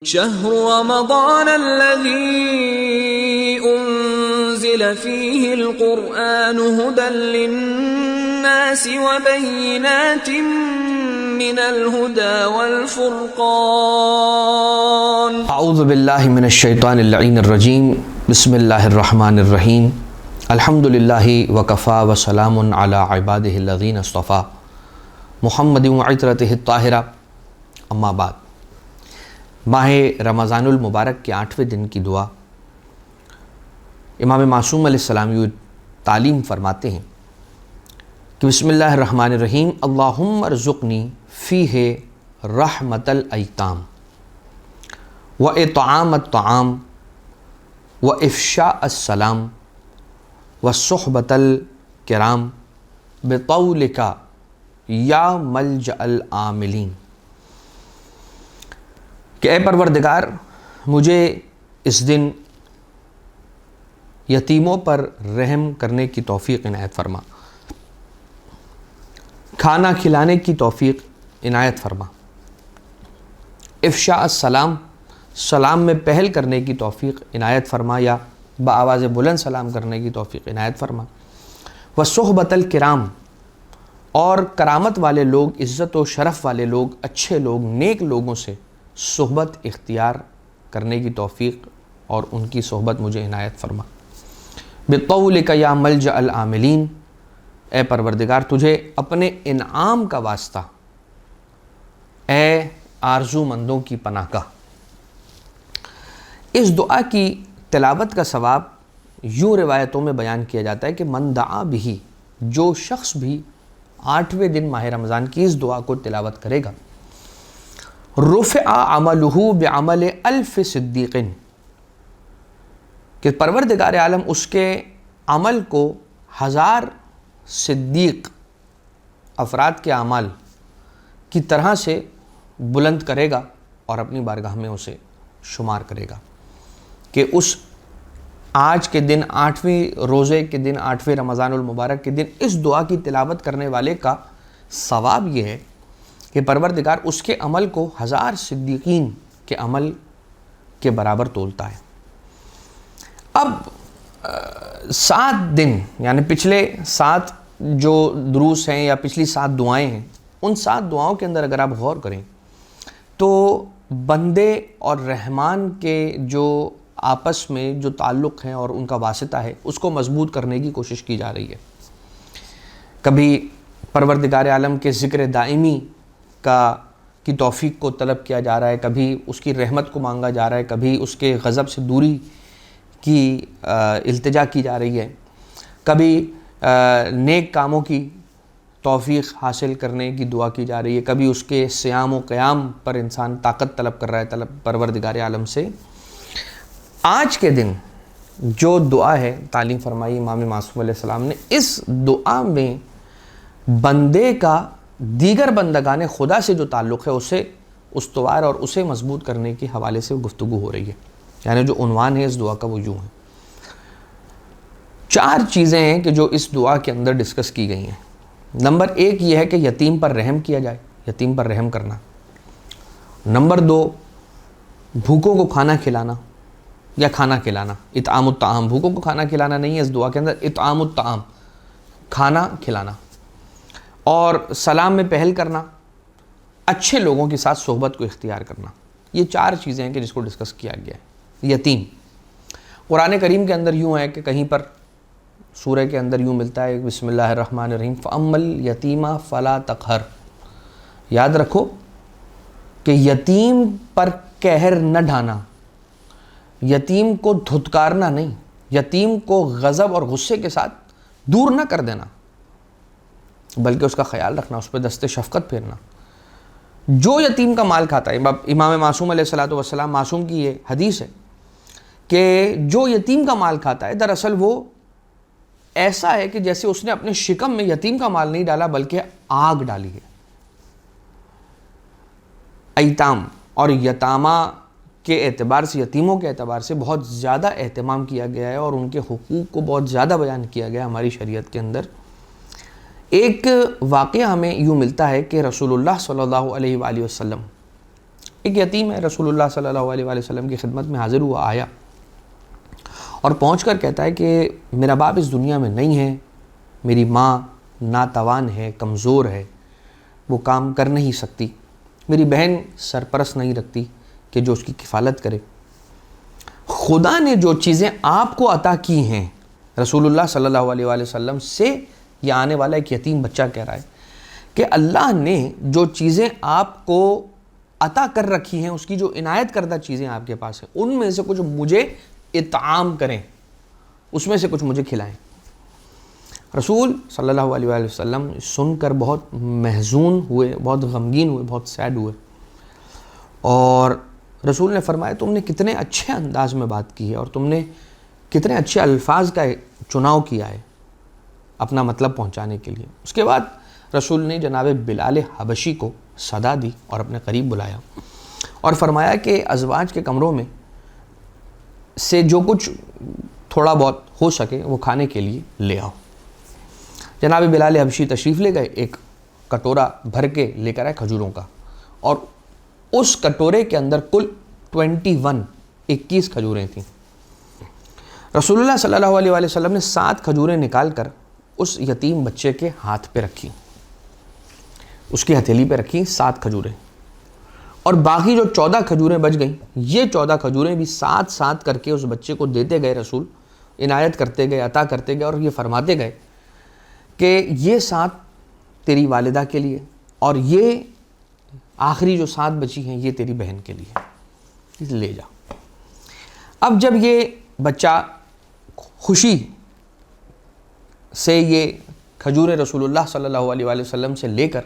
شهر رمضان الذي أنزل فيه القرآن هدى للناس وبينات من الهدى والفرقان اعوذ باللہ من الشیطان اللعین الرجیم بسم اللہ الرحمن الرحیم الحمد للہ وکفا وسلام علی عبادہ الذین اصطفیٰ محمد وعطرتہ الطاہرہ اما بعد۔ ماہ رمضان المبارک کے 8ویں دن کی دعا امام معصوم علیہ السلام یہ تعلیم فرماتے ہیں کہ بسم اللہ الرحمن الرحیم اللہم ارزقنی فیہ رحمت الایتام و اطعام الطعام و افشاء السلام و صحبت الکرام بطولک یا ملجأ العاملین، کہ اے پروردگار مجھے اس دن یتیموں پر رحم کرنے کی توفیق عنایت فرما، کھانا کھلانے کی توفیق عنایت فرما، افشاء السلام سلام میں پہل کرنے کی توفیق عنایت فرما یا بآواز بلند سلام کرنے کی توفیق عنایت فرما، وصحبت الکرام اور کرامت والے لوگ، عزت و شرف والے لوگ، اچھے لوگ، نیک لوگوں سے صحبت اختیار کرنے کی توفیق اور ان کی صحبت مجھے عنایت فرما، بطولک یا ملجأ العاملین، اے پروردگار تجھے اپنے انعام کا واسطہ، اے آرزو مندوں کی پناہ گاہ۔ اس دعا کی تلاوت کا ثواب یوں روایتوں میں بیان کیا جاتا ہے کہ من دعا بھی، جو شخص بھی 8ویں دن ماہ رمضان کی اس دعا کو تلاوت کرے گا، رفع عملہ بعمل الف صدیق، کہ پروردگار عالم اس کے عمل کو 1000 صدیق افراد کے اعمال کی طرح سے بلند کرے گا اور اپنی بارگاہ میں اسے شمار کرے گا۔ کہ اس آج کے دن 8ویں روزے کے دن، 8ویں رمضان المبارک کے دن اس دعا کی تلاوت کرنے والے کا ثواب یہ ہے کہ پروردگار اس کے عمل کو 1000 صدیقین کے عمل کے برابر تولتا ہے۔ اب 7 دن یعنی پچھلے 7 جو دروس ہیں یا پچھلی 7 دعائیں ہیں، ان 7 دعاؤں کے اندر اگر آپ غور کریں تو بندے اور رحمان کے جو آپس میں جو تعلق ہیں اور ان کا واسطہ ہے اس کو مضبوط کرنے کی کوشش کی جا رہی ہے۔ کبھی پروردگار عالم کے ذکر دائمی کی توفیق کو طلب کیا جا رہا ہے، کبھی اس کی رحمت کو مانگا جا رہا ہے، کبھی اس کے غضب سے دوری کی التجا کی جا رہی ہے، کبھی نیک کاموں کی توفیق حاصل کرنے کی دعا کی جا رہی ہے، کبھی اس کے صیام و قیام پر انسان طاقت طلب کر رہا ہے پروردگار عالم سے۔ آج کے دن جو دعا ہے تعلیم فرمائی امام معصوم علیہ السلام نے، اس دعا میں بندے کا دیگر بندگان خدا سے جو تعلق ہے اسے استوار اور اسے مضبوط کرنے کے حوالے سے گفتگو ہو رہی ہے۔ یعنی جو عنوان ہے اس دعا کا وہ یوں ہے۔ 4 چیزیں ہیں کہ جو اس دعا کے اندر ڈسکس کی گئی ہیں۔ نمبر 1 یہ ہے کہ یتیم پر رحم کیا جائے، یتیم پر رحم کرنا۔ نمبر 2 بھوکوں کو کھانا کھلانا یا کھانا کھلانا، اطعام الطعام، بھوکوں کو کھانا کھلانا نہیں ہے اس دعا کے اندر، اطعام الطعام، کھانا کھلانا، اور سلام میں پہل کرنا، اچھے لوگوں کے ساتھ صحبت کو اختیار کرنا۔ یہ 4 چیزیں ہیں کہ جس کو ڈسکس کیا گیا ہے۔ یتیم قرآن کریم کے اندر یوں ہے کہ کہیں پر سورہ کے اندر یوں ملتا ہے بسم اللہ الرحمن الرحیم فَأَمَّا الْيَتِيمَ فَلَا تَقْهَرْ، یاد رکھو کہ یتیم پر قہر نہ ڈھانا، یتیم کو دھتکارنا نہیں، یتیم کو غضب اور غصے کے ساتھ دور نہ کر دینا، بلکہ اس کا خیال رکھنا، اس پہ دست شفقت پھیرنا۔ جو یتیم کا مال کھاتا ہے، امام معصوم علیہ السلام معصوم کی یہ حدیث ہے کہ جو یتیم کا مال کھاتا ہے دراصل وہ ایسا ہے کہ جیسے اس نے اپنے شکم میں یتیم کا مال نہیں ڈالا بلکہ آگ ڈالی ہے۔ ایتام اور یتامہ کے اعتبار سے، یتیموں کے اعتبار سے بہت زیادہ اہتمام کیا گیا ہے اور ان کے حقوق کو بہت زیادہ بیان کیا گیا ہماری شریعت کے اندر۔ ایک واقعہ ہمیں یوں ملتا ہے کہ رسول اللہ صلی اللہ علیہ وآلہ وسلم ایک یتیم ہے، رسول اللہ صلی اللہ علیہ وآلہ وسلم کی خدمت میں حاضر ہوا، آیا اور پہنچ کر کہتا ہے کہ میرا باپ اس دنیا میں نہیں ہے، میری ماں ناتوان ہے، کمزور ہے، وہ کام کر نہیں سکتی، میری بہن سرپرست نہیں رکھتی کہ جو اس کی کفالت کرے۔ خدا نے جو چیزیں آپ کو عطا کی ہیں، رسول اللہ صلی اللہ علیہ وآلہ وسلم سے یہ آنے والا ایک یتیم بچہ کہہ رہا ہے کہ اللہ نے جو چیزیں آپ کو عطا کر رکھی ہیں، اس کی جو عنایت کردہ چیزیں آپ کے پاس ہیں، ان میں سے کچھ مجھے اطعام کریں، اس میں سے کچھ مجھے کھلائیں۔ رسول صلی اللہ علیہ وآلہ وسلم سن کر بہت محزون ہوئے، بہت غمگین ہوئے، بہت سیڈ ہوئے، اور رسول نے فرمایا تم نے کتنے اچھے انداز میں بات کی ہے اور تم نے کتنے اچھے الفاظ کا چناؤ کیا ہے اپنا مطلب پہنچانے کے لیے۔ اس کے بعد رسول نے جناب بلال حبشی کو صدا دی اور اپنے قریب بلایا اور فرمایا کہ ازواج کے کمروں میں سے جو کچھ تھوڑا بہت ہو سکے وہ کھانے کے لیے لے آؤ۔ جناب بلال حبشی تشریف لے گئے، ایک کٹورا بھر کے لے کر آئے کھجوروں کا، اور اس کٹورے کے اندر کل 21 کھجوریں تھیں۔ رسول اللہ صلی اللہ علیہ وآلہ وسلم نے 7 کھجوریں نکال کر اس یتیم بچے کے ہاتھ پہ رکھی، اس کی ہتھیلی پہ رکھی 7 کھجوریں، اور باقی جو 14 کھجوریں بچ گئیں، یہ 14 کھجوریں بھی 7 کر کے اس بچے کو دیتے گئے رسول، عنایت کرتے گئے، عطا کرتے گئے، اور یہ فرماتے گئے کہ یہ 7 تیری والدہ کے لیے، اور یہ آخری جو 7 بچی ہیں یہ تیری بہن کے لیے، لے جا۔ اب جب یہ بچہ خوشی سے یہ کھجور رسول اللہ صلی اللہ علیہ وآلہ وسلم سے لے کر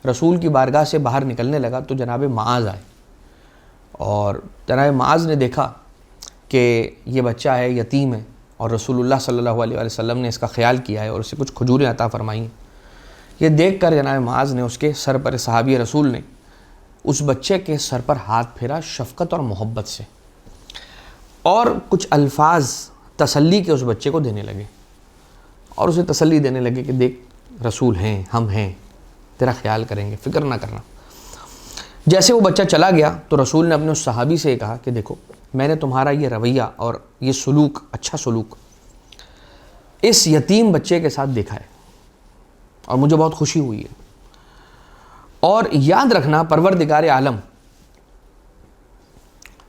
رسول کی بارگاہ سے باہر نکلنے لگا تو جناب معاذ آئے، اور جناب معاذ نے دیکھا کہ یہ بچہ ہے، یتیم ہے، اور رسول اللہ صلی اللہ علیہ وآلہ وسلم نے اس کا خیال کیا ہے اور اسے کچھ کھجوریں عطا فرمائی ہیں۔ یہ دیکھ کر جناب معاذ نے، اس کے سر پر صحابی رسول نے اس بچے کے سر پر ہاتھ پھیرا شفقت اور محبت سے، اور کچھ الفاظ تسلی کے اس بچے کو دینے لگے، اور اسے تسلی دینے لگے کہ دیکھ رسول ہیں، ہم ہیں، تیرا خیال کریں گے، فکر نہ کرنا۔ جیسے وہ بچہ چلا گیا تو رسول نے اپنے اس صحابی سے کہا کہ دیکھو میں نے تمہارا یہ رویہ اور یہ سلوک، اچھا سلوک اس یتیم بچے کے ساتھ دیکھا ہے اور مجھے بہت خوشی ہوئی ہے، اور یاد رکھنا پروردگار عالم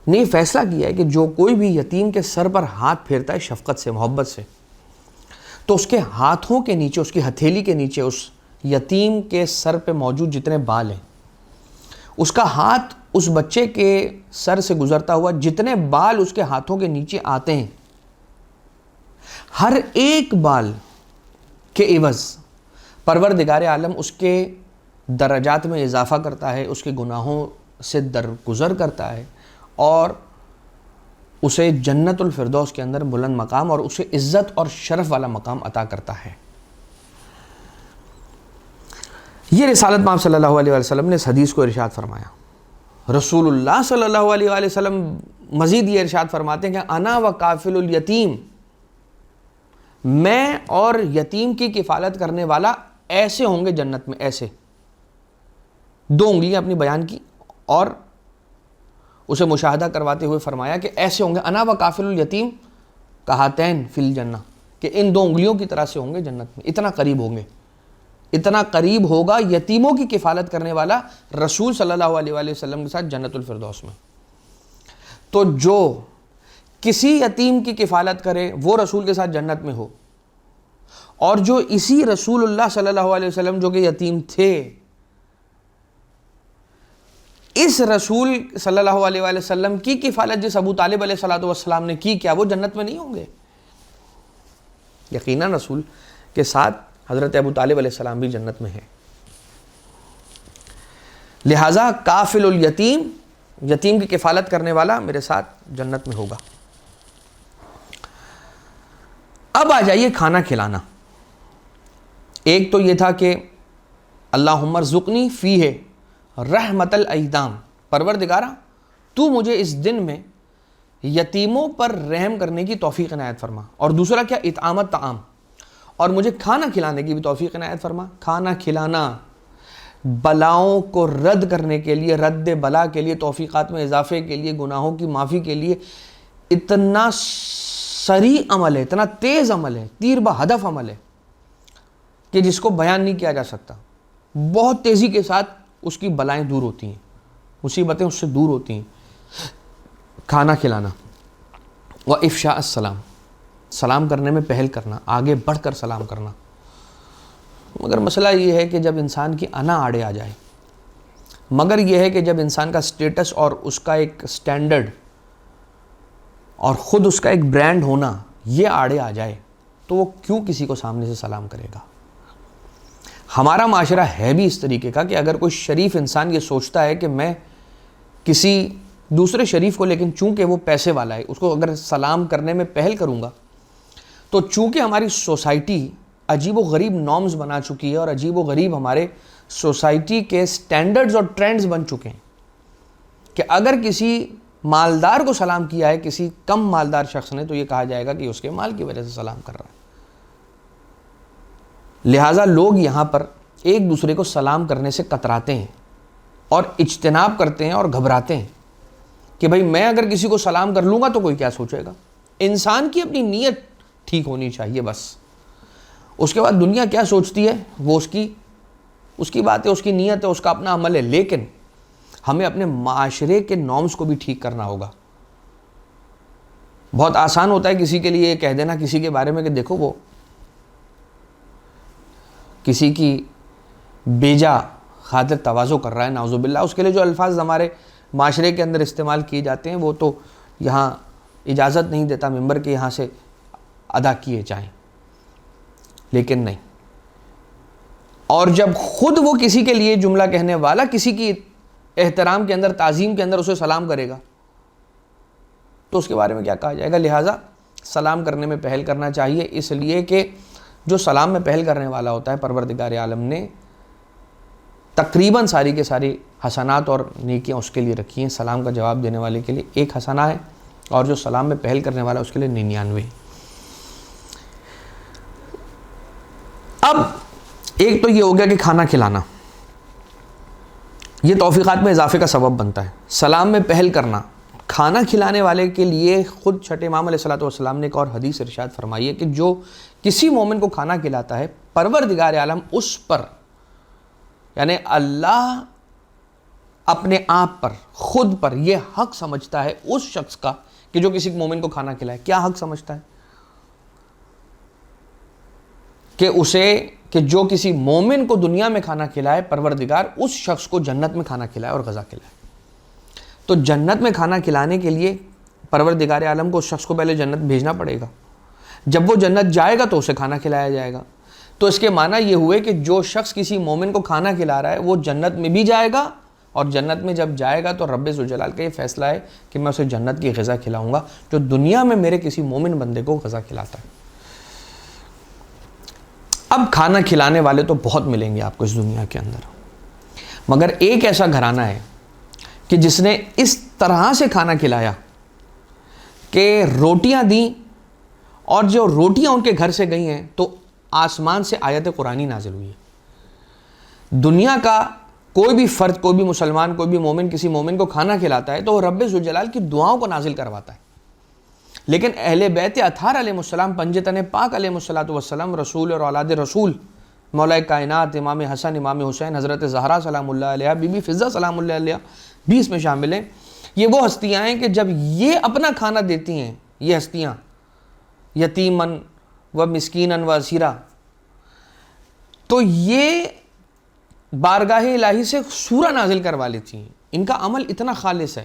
نے یہ فیصلہ کیا ہے کہ جو کوئی بھی یتیم کے سر پر ہاتھ پھیرتا ہے شفقت سے، محبت سے، تو اس کے ہاتھوں کے نیچے، اس کی ہتھیلی کے نیچے، اس یتیم کے سر پہ موجود جتنے بال ہیں، اس کا ہاتھ اس بچے کے سر سے گزرتا ہوا جتنے بال اس کے ہاتھوں کے نیچے آتے ہیں، ہر ایک بال کے عوض پروردگار عالم اس کے درجات میں اضافہ کرتا ہے، اس کے گناہوں سے درگزر کرتا ہے، اور اسے جنت الفردوس کے اندر بلند مقام اور اسے عزت اور شرف والا مقام عطا کرتا ہے۔ یہ رسالت مآب صلی اللہ علیہ وسلم نے اس حدیث کو ارشاد فرمایا۔ رسول اللہ صلی اللہ علیہ وسلم مزید یہ ارشاد فرماتے ہیں کہ انا و کافل الیتیم، میں اور یتیم کی کفالت کرنے والا ایسے ہوں گے جنت میں، ایسے 2 انگلیاں اپنی بیان کی اور اسے مشاہدہ کرواتے ہوئے فرمایا کہ ایسے ہوں گے، انا و کافل الیتیم کہاتین فی الجنہ، کہ ان 2 انگلیوں کی طرح سے ہوں گے جنت میں، اتنا قریب ہوں گے، اتنا قریب ہوگا یتیموں کی کفالت کرنے والا رسول صلی اللہ علیہ وآلہ وسلم کے ساتھ جنت الفردوس میں۔ تو جو کسی یتیم کی کفالت کرے وہ رسول کے ساتھ جنت میں ہو، اور جو اسی رسول اللہ صلی اللہ علیہ وسلم جو کہ یتیم تھے، اس رسول صلی اللہ علیہ وآلہ وسلم کی کفالت جس ابو طالب علیہ السلام نے کی، کیا وہ جنت میں نہیں ہوں گے؟ یقیناً رسول کے ساتھ حضرت ابو طالب علیہ السلام بھی جنت میں ہیں۔ لہٰذا کافل الیتیم، یتیم کی کفالت کرنے والا میرے ساتھ جنت میں ہوگا۔ اب آ جائیے کھانا کھلانا۔ ایک تو یہ تھا کہ اللہم ارزقنی فیہ رحمت الایتام، پروردگارہ تو مجھے اس دن میں یتیموں پر رحم کرنے کی توفیق عنایت فرما، اور دوسرا کیا، اطعام الطعام، اور مجھے کھانا کھلانے کی بھی توفیق عنایت فرما۔ کھانا کھلانا بلاؤں کو رد کرنے کے لیے، رد بلا کے لیے، توفیقات میں اضافے کے لیے، گناہوں کی معافی کے لیے اتنا سریع عمل ہے، اتنا تیز عمل ہے، تیر بہدف عمل ہے کہ جس کو بیان نہیں کیا جا سکتا. بہت تیزی کے ساتھ اس کی بلائیں دور ہوتی ہیں، مصیبتیں اس سے دور ہوتی ہیں. کھانا کھلانا و افشاء السلام، سلام کرنے میں پہل کرنا، آگے بڑھ کر سلام کرنا. مگر مسئلہ یہ ہے کہ جب انسان کی انا آڑے آ جائے، مگر یہ ہے کہ جب انسان کا سٹیٹس اور اس کا ایک سٹینڈرڈ اور خود اس کا ایک برانڈ ہونا یہ آڑے آ جائے تو وہ کیوں کسی کو سامنے سے سلام کرے گا. ہمارا معاشرہ ہے بھی اس طریقے کا کہ اگر کوئی شریف انسان یہ سوچتا ہے کہ میں کسی دوسرے شریف کو، لیکن چونکہ وہ پیسے والا ہے، اس کو اگر سلام کرنے میں پہل کروں گا تو چونکہ ہماری سوسائٹی عجیب و غریب نارمز بنا چکی ہے اور عجیب و غریب ہمارے سوسائٹی کے سٹینڈرڈز اور ٹرینڈز بن چکے ہیں کہ اگر کسی مالدار کو سلام کیا ہے کسی کم مالدار شخص نے تو یہ کہا جائے گا کہ اس کے مال کی وجہ سے سلام کر رہا ہے. لہٰذا لوگ یہاں پر ایک دوسرے کو سلام کرنے سے کتراتے ہیں اور اجتناب کرتے ہیں اور گھبراتے ہیں کہ بھئی میں اگر کسی کو سلام کر لوں گا تو کوئی کیا سوچے گا. انسان کی اپنی نیت ٹھیک ہونی چاہیے بس. اس کے بعد دنیا کیا سوچتی ہے وہ اس کی بات ہے، اس کی نیت ہے، اس کا اپنا عمل ہے. لیکن ہمیں اپنے معاشرے کے نارمز کو بھی ٹھیک کرنا ہوگا. بہت آسان ہوتا ہے کسی کے لیے یہ کہہ دینا کسی کے بارے میں کہ دیکھو وہ کسی کی بیجا خاطر تواضع کر رہا ہے، نعوذ باللہ. اس کے لیے جو الفاظ ہمارے معاشرے کے اندر استعمال کیے جاتے ہیں وہ تو یہاں اجازت نہیں دیتا ممبر کے یہاں سے ادا کیے جائیں، لیکن نہیں. اور جب خود وہ کسی کے لیے جملہ کہنے والا کسی کی احترام کے اندر، تعظیم کے اندر اسے سلام کرے گا تو اس کے بارے میں کیا کہا جائے گا. لہٰذا سلام کرنے میں پہل کرنا چاہیے، اس لیے کہ جو سلام میں پہل کرنے والا ہوتا ہے پروردگار عالم نے تقریباً ساری کے ساری حسنات اور نیکیاں اس کے لیے رکھی ہیں. سلام کا جواب دینے والے کے لیے 1 حسنہ ہے اور جو سلام میں پہل کرنے والا اس کے لیے 99. اب ایک تو یہ ہو گیا کہ کھانا کھلانا یہ توفیقات میں اضافے کا سبب بنتا ہے. سلام میں پہل کرنا کھانا کھلانے والے کے لیے خود چھٹے امام علیہ الصلوۃ والسلام نے ایک اور حدیث ارشاد فرمائی ہے کہ جو کسی مومن کو کھانا کھلاتا ہے پروردگار عالم اس پر، یعنی اللہ اپنے آپ پر، خود پر یہ حق سمجھتا ہے اس شخص کا کہ جو کسی مومن کو کھانا کھلائے. کیا حق سمجھتا ہے؟ کہ جو کسی مومن کو دنیا میں کھانا کھلائے پروردگار اس شخص کو جنت میں کھانا کھلائے اور غذا کھلائے. تو جنت میں کھانا کھلانے کے لیے پروردگار عالم کو اس شخص کو پہلے جنت بھیجنا پڑے گا. جب وہ جنت جائے گا تو اسے کھانا کھلایا جائے گا. تو اس کے معنی یہ ہوئے کہ جو شخص کسی مومن کو کھانا کھلا رہا ہے وہ جنت میں بھی جائے گا، اور جنت میں جب جائے گا تو رب ذوالجلال کا یہ فیصلہ ہے کہ میں اسے جنت کی غذا کھلاؤں گا جو دنیا میں میرے کسی مومن بندے کو غذا کھلاتا ہے. اب کھانا کھلانے والے تو بہت ملیں گے آپ کو اس دنیا کے اندر، مگر ایک ایسا گھرانہ ہے کہ جس نے اس طرح سے کھانا کھلایا کہ روٹیاں دیں، اور جو روٹیاں ان کے گھر سے گئی ہیں تو آسمان سے آیت قرآنی نازل ہوئی ہے. دنیا کا کوئی بھی فرد، کوئی بھی مسلمان، کوئی بھی مومن کسی مومن کو کھانا کھلاتا ہے تو وہ رب ذوالجلال کی دعاؤں کو نازل کرواتا ہے. لیکن اہل بیت اطہار علیہ السلام، پنجتن پاک علیہ السلام، رسول اور اولاد رسول، مولا کائنات امام حسن، امام حسین، حضرت زہرا سلام اللہ علیہ، بی بی فضہ سلام اللہ علیہ بھی اس میں شامل ہیں. یہ وہ ہستیاں ہیں کہ جب یہ اپنا کھانا دیتی ہیں، یہ ہستیاں یتیمن و مسکینن و اسیرا، تو یہ بارگاہ الہی سے سورہ نازل کروا لیتی ہیں. ان کا عمل اتنا خالص ہے.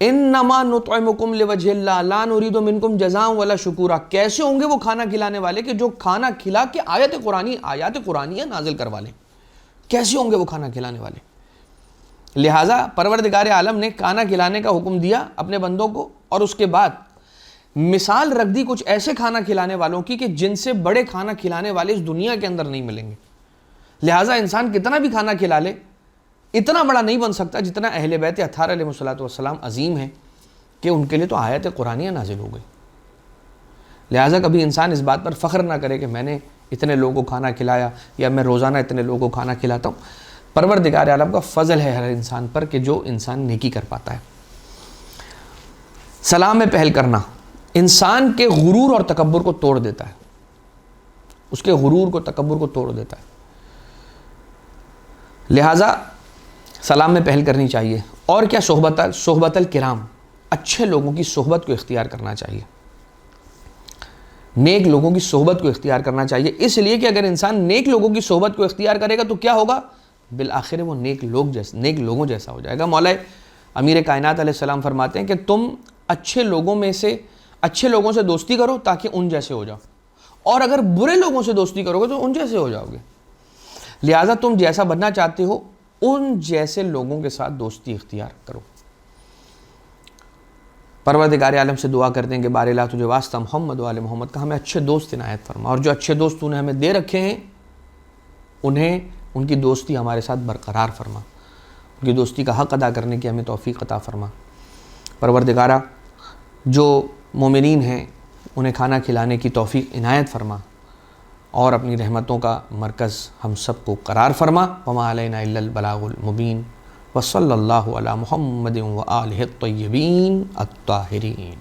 انما نطعمکم لوجہ اللہ لا نرید منکم جزاء ولا شکورا. کیسے ہوں گے وہ کھانا کھلانے والے کہ جو کھانا کھلا کے آیات قرآنیہ نازل کروا لیں؟ کیسے ہوں گے وہ کھانا کھلانے والے؟ لہٰذا پروردگار عالم نے کھانا کھلانے کا حکم دیا اپنے بندوں کو، اور اس کے بعد مثال رکھ دی کچھ ایسے کھانا کھلانے والوں کی کہ جن سے بڑے کھانا کھلانے والے اس دنیا کے اندر نہیں ملیں گے. لہٰذا انسان کتنا بھی کھانا کھلا لے اتنا بڑا نہیں بن سکتا جتنا اہل بیت اطہار علیہ السلام عظیم ہیں کہ ان کے لیے تو آیت قرآنیہ نازل ہو گئی. لہٰذا کبھی انسان اس بات پر فخر نہ کرے کہ میں نے اتنے لوگوں کو کھانا کھلایا یا میں روزانہ اتنے لوگوں کو کھانا کھلاتا ہوں. پروردگار عالم کا فضل ہے ہر انسان پر کہ جو انسان نیکی کر پاتا ہے. سلام میں پہل کرنا انسان کے غرور اور تکبر کو توڑ دیتا ہے. اس کے غرور کو تکبر کو توڑ دیتا ہے. لہٰذا سلام میں پہل کرنی چاہیے. اور کیا صحبت الکرام, اچھے لوگوں کی صحبت کو اختیار کرنا چاہیے. نیک لوگوں کی صحبت کو اختیار کرنا چاہیے, اس لیے کہ اگر انسان نیک لوگوں کی صحبت کو اختیار کرے گا تو کیا ہوگا, بالآخر وہ نیک لوگوں جیسا ہو جائے گا. مولا امیر کائنات علیہ السلام فرماتے ہیں کہ تم اچھے لوگوں سے دوستی کرو تاکہ ان جیسے ہو جاؤ, اور اگر برے لوگوں سے دوستی کرو گے تو ان جیسے ہو جاؤ گے. لہٰذا تم جیسا بننا چاہتے ہو ان جیسے لوگوں کے ساتھ دوستی اختیار کرو. پروردگار عالم سے دعا کرتے ہیں کہ بار الہ تجھے واسطہ محمد و آل محمد کا ہمیں اچھے دوست عنایت فرما, اور جو اچھے دوست تو نے ہمیں دے رکھے ہیں ان کی دوستی ہمارے ساتھ برقرار فرما, ان کی دوستی کا حق ادا کرنے کی ہمیں توفیق عطا فرما. پروردگارہ جو مومنین ہیں انہیں کھانا کھلانے کی توفیق عنایت فرما, اور اپنی رحمتوں کا مرکز ہم سب کو قرار فرما. وما علینا الا البلاغ المبین. وصلی اللہ علی محمد و آلہ الطیبین الطاہرین.